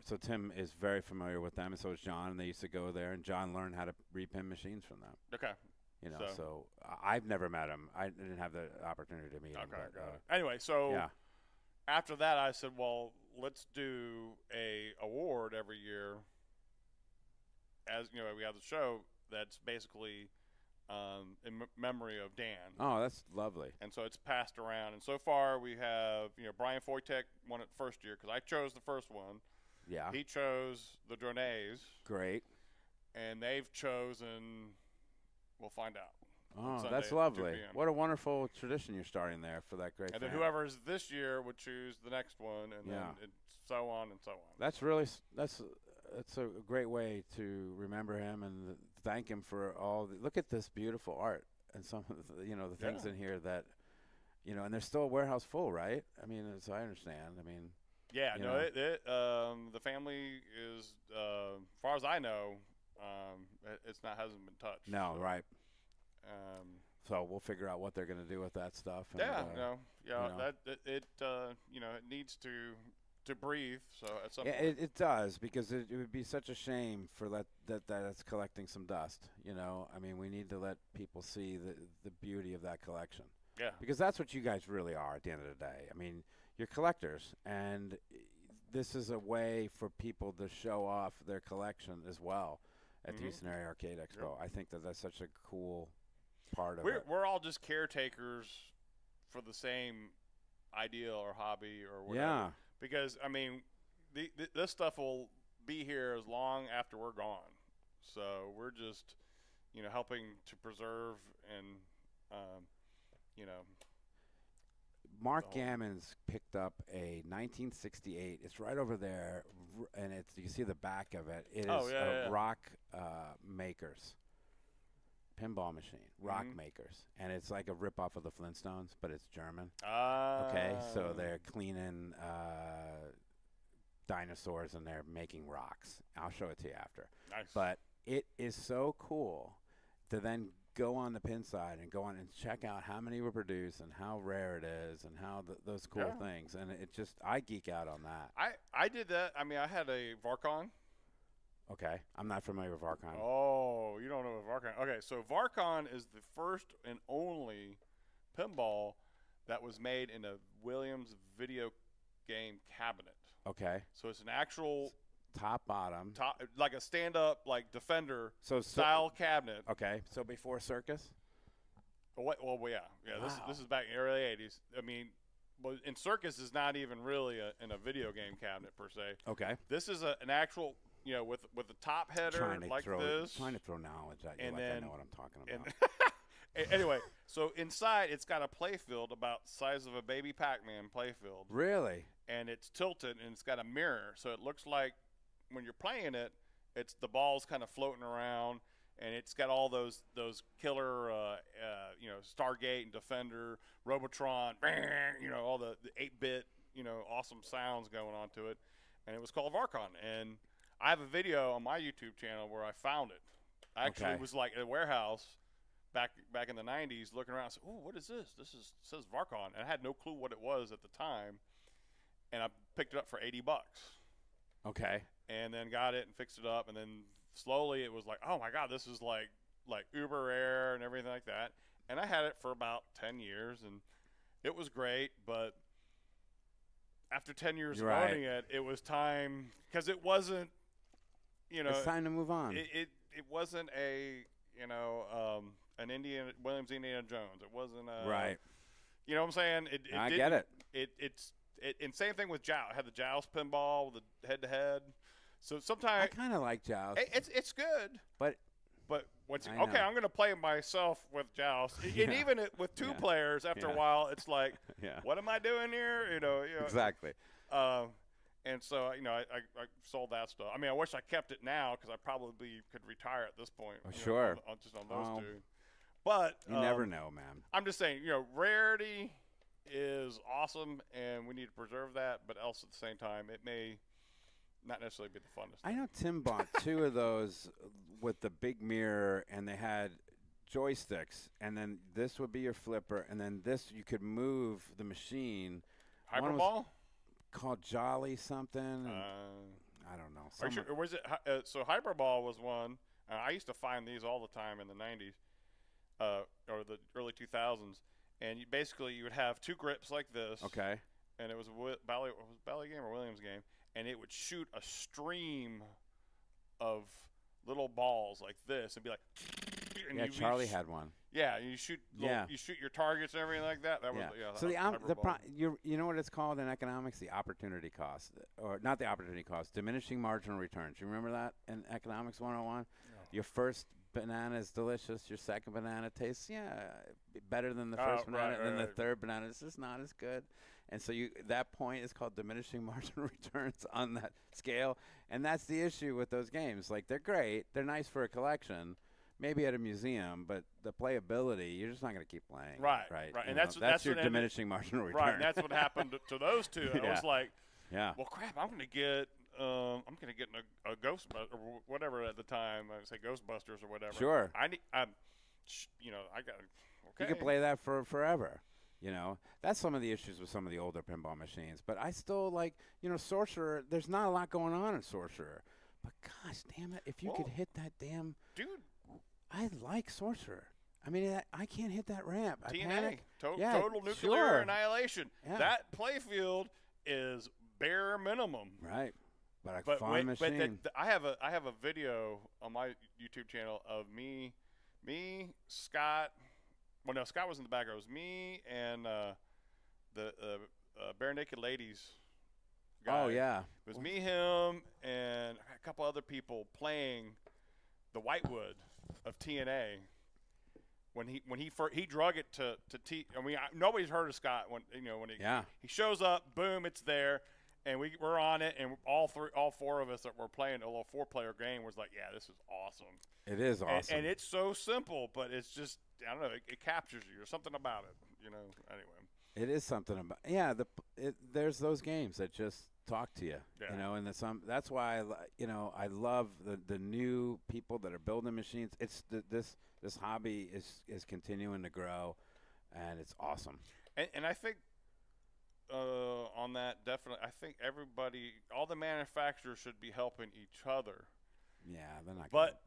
So Tim is very familiar with them, and so is John. And they used to go there, and John learned how to repin machines from them. Okay. So I've never met him. I didn't have the opportunity to meet him. Okay. But, Anyway, so yeah. after that, I said, well, let's do a award every year. As we have the show that's basically in memory of Dan. Oh, that's lovely. And so it's passed around. And so far we have, Brian Foytek won it first year because I chose the first one. Yeah. He chose the Dronays. Great. And they've chosen, we'll find out. Oh, Sunday that's at 2 lovely. p.m. What a wonderful tradition you're starting there for that great And then fan. whoever's this year would choose the next one, and then so on and so on. That's a great way to remember him and thank him for all the, look at this beautiful art and some of the, the things in here that, and there's still a warehouse full, right? I mean, as I understand, the family is, as far as I know, hasn't been touched. No, so. right. So we'll figure out what they're going to do with that stuff. And, it needs to breathe. So at some point, it does, because it would be such a shame for that it's collecting some dust. We need to let people see the beauty of that collection. Yeah. Because that's what you guys really are at the end of the day. You're collectors, and this is a way for people to show off their collection as well at the Houston Area Arcade Expo. Yep. I think that's such a cool part of it. We're all just caretakers for the same ideal or hobby or whatever. Yeah. Because this stuff will be here as long after we're gone. So we're just, helping to preserve and, Mark Gammons picked up a 1968. It's right over there, and you can see the back of it. It is Rock Makers pinball machine, Rock Makers, and it's like a rip-off of the Flintstones, but it's German. Okay, so they're cleaning dinosaurs and they're making rocks. I'll show it to you after. Nice. But it is so cool to then go on the pin side and go on and check out how many were produced and how rare it is and how those cool things. And it just, I geek out on that. I did that. I had a Varcon. Okay. I'm not familiar with Varcon. Oh, you don't know Varcon. Okay, so Varcon is the first and only pinball that was made in a Williams video game cabinet. Okay. So it's an actual top, like a stand-up, like Defender so style cabinet. Okay. So before Circus? Well, yeah. Wow. This is back in the early 80s. In Circus is not even really in a video game cabinet per se. Okay. This is an actual, with a top header like this. Trying to throw knowledge at you, and like then, I know what I'm talking about. Anyway, so inside it's got a play field about the size of a baby Pac-Man play field. Really? And it's tilted and it's got a mirror, so it looks like when you're playing it, it's the ball's kind of floating around, and it's got all those killer, Stargate and Defender, Robotron, all the 8-bit, awesome sounds going on to it, and it was called Varcon. And I have a video on my YouTube channel where I found it. I actually was like at a warehouse back in the 90s looking around. I said, "Oh, what is this? It says Varcon," and I had no clue what it was at the time. And I picked it up for $80. Okay. And then got it and fixed it up, and then slowly it was like, oh my God, this is like uber rare and everything like that. And I had it for about 10 years, and it was great. But after 10 years of owning it, it was time, because it wasn't, it's time to move on. It wasn't an Williams Indiana Jones. It wasn't a right. You know what I'm saying? I get it. And same thing with Joust. I had the Joust pinball with the head-to-head. So sometimes I kind of like Joust. It's good. But once I'm going to play myself with Joust. And even with two players, after a while, it's like, what am I doing here? Exactly. And so I sold that stuff. I mean, I wish I kept it now, because I probably could retire at this point. Sure. Just on those two. But you never know, man. I'm just saying, rarity is awesome, and we need to preserve that, but else at the same time, it may not necessarily be the funnest. I know Tim bought 2 of those with the big mirror, and they had joysticks, and then this would be your flipper, and then this, you could move the machine. Hyperball? Called Jolly something. I don't know. Are you sure? Was it so Hyperball was one. I used to find these all the time in the 90s or the early 2000s. And you would have 2 grips like this. Okay. And it was a Bally game or Williams game, and it would shoot a stream of little balls like this, and be like. And Charlie had one. Yeah, you shoot. You shoot your targets and everything like that. That was So you know what it's called in economics? The opportunity cost, or not the opportunity cost, diminishing marginal returns. You remember that in economics 101? No. Your first banana is delicious. Your second banana tastes better than the first banana, and then the third banana is just not as good. And so that point is called diminishing marginal returns on that scale. And that's the issue with those games. Like, they're great. They're nice for a collection, maybe at a museum, but the playability, you're just not going to keep playing. Right. And that's your diminishing marginal return. Right, and that's what happened to those two. I was like, well, crap, I'm going to get a Ghostbuster or whatever at the time. I would say Ghostbusters or whatever. Sure. I got. Okay. You can play that for forever. That's some of the issues with some of the older pinball machines. But I still like, Sorcerer. There's not a lot going on in Sorcerer. But gosh damn it, if you could hit that damn. Dude. I like Sorcerer. I mean, I can't hit that ramp. TNA. Total nuclear annihilation. Yeah. That playfield is bare minimum. Right. But fun machine. But I have a video on my YouTube channel of me, Scott. Well, no, Scott was in the background. It was me and the Bare Naked Ladies guy. Oh, yeah. It was me, him, and a couple other people playing the Whitewood of TNA. When he drug it to T. I mean, nobody's heard of Scott when he shows up, boom, it's there, and we're on it, and all 4 of us that were playing a little 4-player game was like, yeah, this is awesome. It is awesome, and it's so simple, but it's just, I don't know, it captures you. There's something about it, Anyway, it is something about there's those games that just talk to you, and that's why I love the new people that are building machines. It's this hobby is continuing to grow, and it's awesome. And I think on that, definitely, I think all the manufacturers should be helping each other. Yeah, they're not. But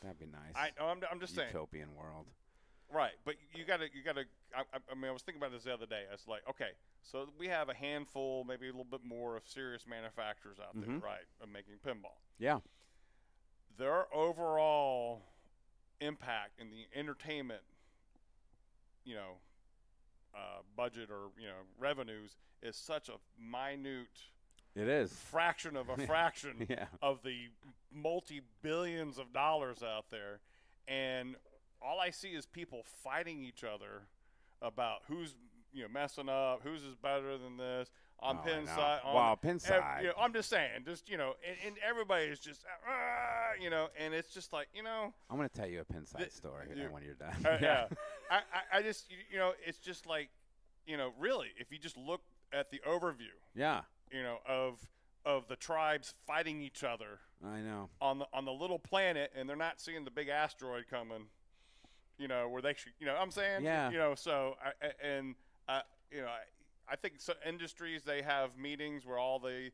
that'd be nice. I'm just saying. Utopian world. Right, but you gotta. I mean, I was thinking about this the other day. I was like, okay, so we have a handful, maybe a little bit more of serious manufacturers out there, right, of making pinball. Yeah. Their overall impact in the entertainment, budget or revenues is such a minute. It is fraction of a fraction of the multi-billions of dollars out there, and all I see is people fighting each other about who's messing up, who's is better than this on pin side. Pin side. I'm just saying, just and everybody is just and it's just like I'm gonna tell you a pin side story when you're done. Yeah. I just it's just like really, if you just look at the overview. Yeah. Of the tribes fighting each other. I know. On the little planet, and they're not seeing the big asteroid coming. Where they should. I'm saying. Yeah. So I think industries, they have meetings where all the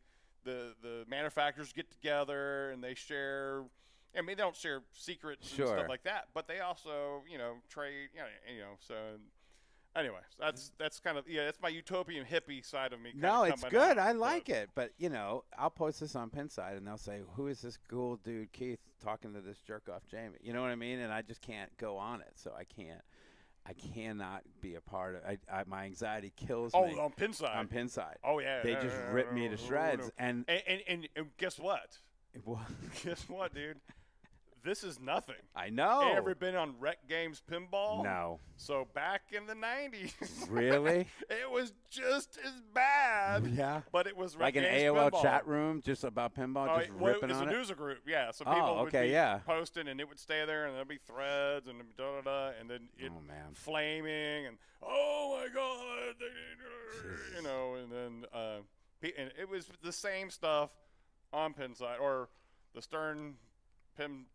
manufacturers get together and they share. I mean, they don't share secrets and stuff like that, but they also trade. So. Anyway, that's kind of that's my utopian hippie side of me. No, it's good. I like it, but I'll post this on Pinside, and they'll say, "Who is this cool dude Keith talking to this jerk off Jamie?" You know what I mean? And I just can't go on it, so I cannot be a part of. My anxiety kills me. Oh, on Pinside. On Pinside. Oh yeah. They just rip me to shreds, and guess what? Guess what, dude? This is nothing. I know. You ever been on Rec Games Pinball? No. So back in the 90s. Really? It was just as bad. Yeah. But it was Rec Games an AOL Pinball. Chat room just about pinball, just ripping on it? It's a news group, yeah. So people would be posting, and it would stay there, and there'd be threads, and da-da-da, and then it flaming, and oh, my God. And then and it was the same stuff on Pinside, or the Stern Pin.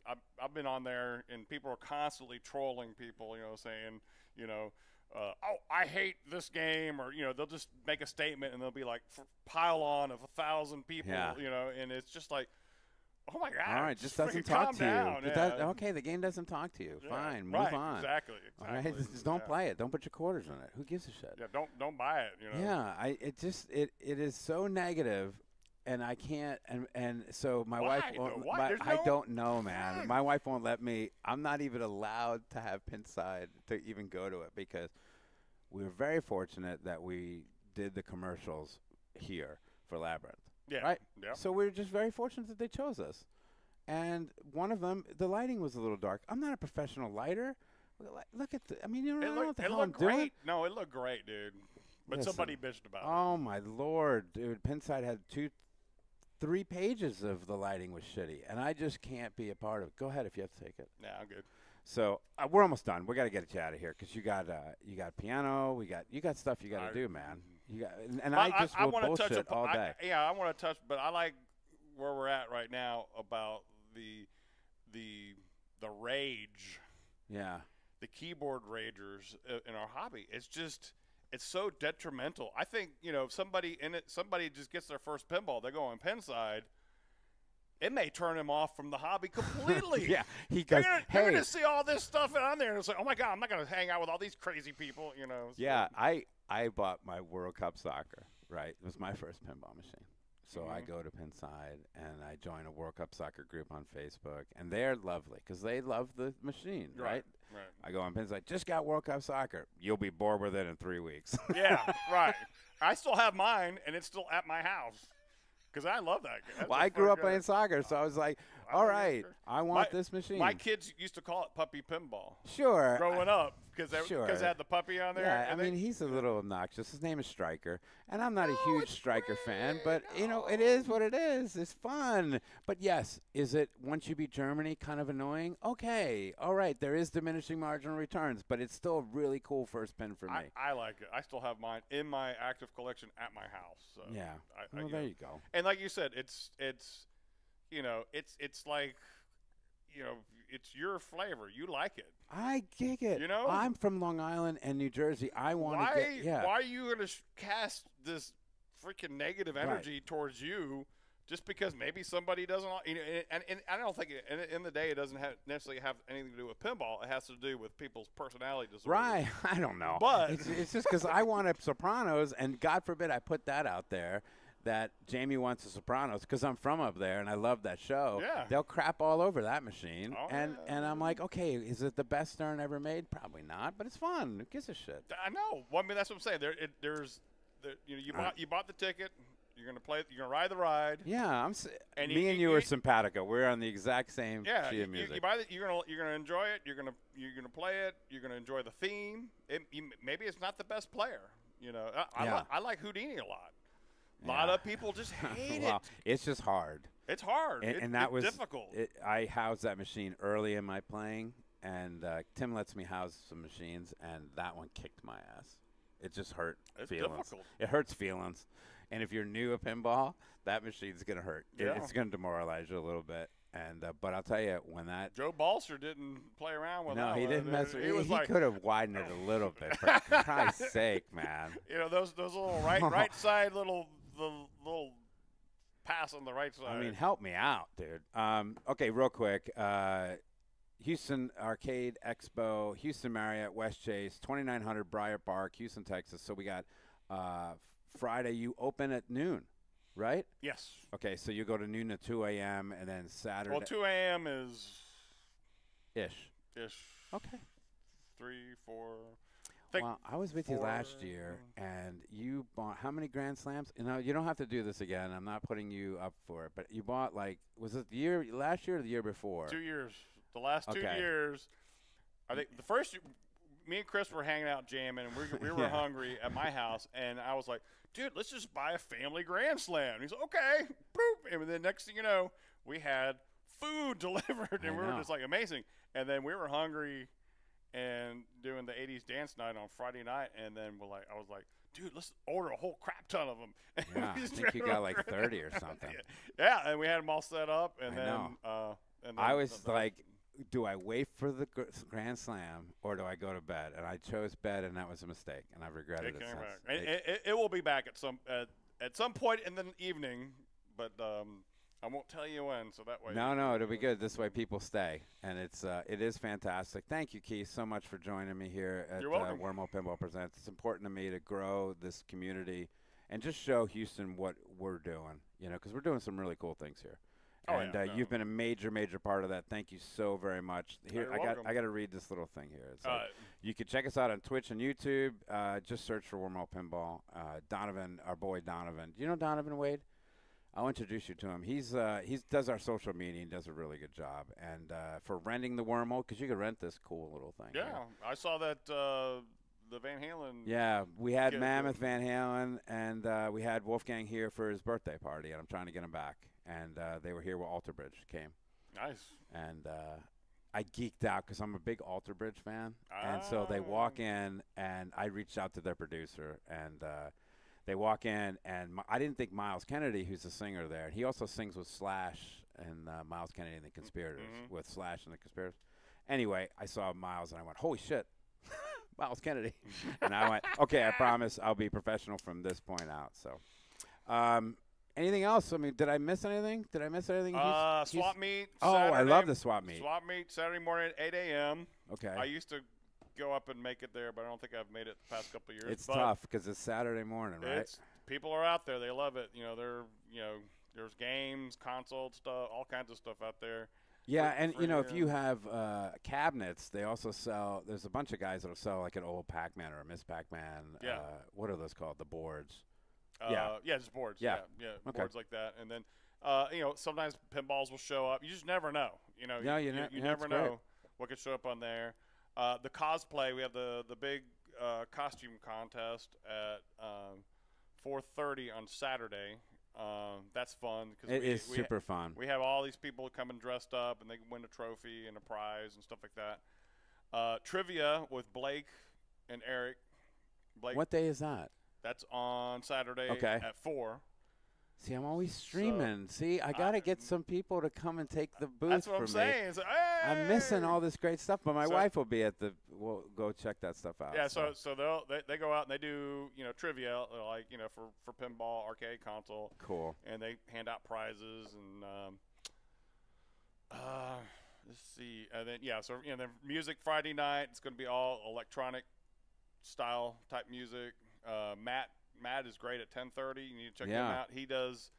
I've been on there, and people are constantly trolling people, saying, oh, I hate this game, or they'll just make a statement, and they'll be like pile on of 1,000 people, and it's just like, oh my God, all right, just doesn't talk to you. Yeah. The game doesn't talk to you. Yeah. Fine, move on. Exactly. All right, just don't play it. Don't put your quarters in it. Who gives a shit? Yeah, don't buy it. Yeah, it is so negative. And I can't, and so my wife won't. I don't know, man. My wife won't let me. I'm not even allowed to have Pinside to even go to it, because we were very fortunate that we did the commercials here for Labyrinth. Yeah. Right. Yeah. So we were just very fortunate that they chose us. And one of them, the lighting was a little dark. I'm not a professional lighter. Look at the. I mean, you don't know what the hell I'm doing. No, it looked great, dude. But somebody bitched about it. Oh my Lord, dude! Pinside had 3 pages of the lighting was shitty, and I just can't be a part of it. Go ahead if you have to take it. Yeah, I'm good. So we're almost done. We got to get you out of here, because you got piano. You got stuff you got to do, man. You got, and I just will bullshit all day. I want to touch, but I like where we're at right now about the rage. Yeah. The keyboard ragers in our hobby. It's so detrimental. I think, if somebody just gets their first pinball, they go on Pinside, it may turn him off from the hobby completely. Yeah, he goes, They're going to see all this stuff on there, and it's like, oh my God, I'm not going to hang out with all these crazy people, So. Yeah, I bought my World Cup Soccer, right? It was my first pinball machine. So I go to Pinside, and I join a World Cup Soccer group on Facebook, and they're lovely because they love the machine, right? Right. I go on Pinside, just got World Cup Soccer. You'll be bored with it in 3 weeks. Yeah, right. I still have mine, and it's still at my house because I love that game. Well, I grew up playing soccer, so I was like, all right, I want this machine. My kids used to call it puppy pinball. Sure. Growing up. Because it had the puppy on there. Yeah, I mean, he's a little obnoxious. His name is Stryker, and I'm not a huge Stryker fan, but, it is what it is. It's fun. But, yes, is it, once you beat Germany, kind of annoying? Okay, all right, there is diminishing marginal returns, but it's still a really cool first pin for me. I like it. I still have mine in my active collection at my house. So yeah. Well, there you go. And like you said, it's like, it's your flavor. You like it. I dig it. I'm from Long Island and New Jersey. I want to get. Yeah. Why are you going to cast this freaking negative energy towards you just because maybe somebody doesn't? And I don't think in the day it doesn't necessarily have anything to do with pinball. It has to do with people's personality disorders. Right. I don't know. But it's just because I want a Sopranos, and God forbid I put that out there. That Jamie wants a Sopranos because I'm from up there and I love that show. Yeah. They'll crap all over that machine. Oh, and I'm like, okay, is it the best Stern ever made? Probably not, but it's fun. Who gives a shit? I know. Well, I mean, that's what I'm saying. You bought the ticket. You're gonna play. You're gonna ride the ride. Yeah, And me and you are simpatico. We're on the exact same sheet of music. You buy you're gonna enjoy it. You're gonna play it. You're gonna enjoy the theme. Maybe it's not the best player. You know, I like Houdini a lot. A lot of people just hate it. It's just hard. It's hard. And that was difficult. I housed that machine early in my playing, and Tim lets me house some machines, and that one kicked my ass. It just hurt feelings. Difficult. It hurts feelings. And if you're new at pinball, that machine's going to hurt. Yeah. It's going to demoralize you a little bit. And but I'll tell you, when that Joe Balser didn't play around with that. No, he didn't mess with it. He could have widened it a little bit, for Christ's sake, man. You know, those little right side little pass on the right side. I mean, help me out, dude. Okay, real quick. Houston Arcade Expo, Houston Marriott, West Chase, 2900 Bryant Park, Houston, Texas. So we got Friday. You open at noon, right? Yes. Okay, so you go to noon to 2 a.m. and then Saturday. Well, 2 a.m. is ish. Okay. 3, 4. Well, I was with you last year, and you bought how many Grand Slams? You know, you don't have to do this again. I'm not putting you up for it, but you bought was it last year or the year before? 2 years. The last 2 years. I think the first year, me and Chris were hanging out jamming, and we were hungry at my house, and I was like, dude, let's just buy a family Grand Slam. And he's like, okay. Boop. And then next thing you know, we had food delivered, and we were just like, amazing. And then we were hungry and doing the 80s dance night on Friday night, and then I was like, dude, let's order a whole crap ton of them. Yeah, I think you got 30 or something. Yeah, and we had them all set up, and then I was like, do I wait for the Grand Slam or do I go to bed? And I chose bed, and that was a mistake, and I've regretted it since. It will be back at some point in the evening, but I won't tell you when, so that way. No, it'll be good. This way people stay, and it is fantastic. Thank you, Keith, so much for joining me here at Wormhole Pinball Presents. It's important to me to grow this community and just show Houston what we're doing, because we're doing some really cool things here. You've been a major, major part of that. Thank you so very much. Here, I got to read this little thing here. It's you can check us out on Twitch and YouTube. Just search for Wormhole Pinball. Donovan, our boy Donovan. Do you know Donovan Wade? I'll introduce you to him. He does our social media and does a really good job. And for renting the Wormhole, because you could rent this cool little thing. Yeah, here. I saw that the Van Halen. Yeah, we had Mammoth Van Halen, and we had Wolfgang here for his birthday party, and I'm trying to get him back. And they were here when Alter Bridge came. Nice. And I geeked out because I'm a big Alter Bridge fan. And so they walk in, and I reached out to their producer, and they walk in, and I didn't think Miles Kennedy, who's the singer there, and he also sings with Slash and Miles Kennedy and the Conspirators, with Slash and the Conspirators. Anyway, I saw Miles, and I went, holy shit, Miles Kennedy. And I went, okay, I promise I'll be professional from this point out. So anything else? I mean, did I miss anything? Swap meet. Saturday. I love the swap meet. Swap meet Saturday morning at 8 a.m. Okay. I used to go up and make it there, but I don't think I've made it the past couple of years. It's tough because it's Saturday morning, right? People are out there. They love it. There's games, console stuff, all kinds of stuff out there. Yeah, and if you have cabinets, they also sell. There's a bunch of guys that'll sell like an old Pac-Man or a Miss Pac-Man. Yeah. What are those called? The boards. Just boards. Yeah. Okay. Boards like that, and then sometimes pinballs will show up. You just never know. You never know what could show up on there. The cosplay, we have the big costume contest at 4:30 on Saturday. That's fun because it is super fun. We have all these people coming dressed up, and they win a trophy and a prize and stuff like that. Trivia with Blake and Eric. What day is that? That's on Saturday at 4. See, I'm always streaming. See, I got to get some people to come and take the booth. That's what I'm saying. So, hey! I'm missing all this great stuff, but my wife will be at we'll go check that stuff out. Yeah, so they go out and they do, trivia, like, for pinball, arcade, console. Cool. And they hand out prizes and, let's see. And then, then music Friday night. It's going to be all electronic style type music. Matt is great at 10:30. You need to check him out. He does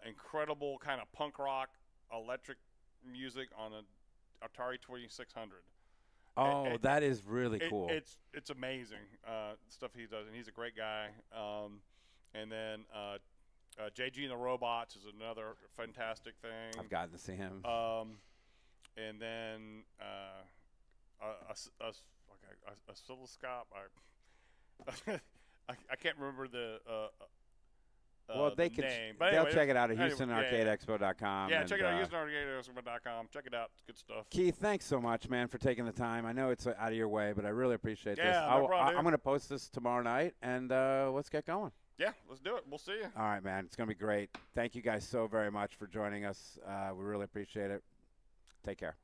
incredible kind of punk rock electric music on an Atari 2600. Oh, that is really cool. It's amazing stuff he does, and he's a great guy. And then JG and the Robots is another fantastic thing. I've gotten to see him. And then oscilloscope. I can't remember the they the could. name. But They'll anyway, check it out at anyway, HoustonArcadeExpo.com. Yeah, check it out at HoustonArcadeExpo.com. Check it out. Good stuff. Keith, thanks so much, man, for taking the time. I know it's out of your way, but I really appreciate this. Yeah, no problem, dude. I'm going to post this tomorrow night, and let's get going. Yeah, let's do it. We'll see you. All right, man. It's going to be great. Thank you guys so very much for joining us. We really appreciate it. Take care.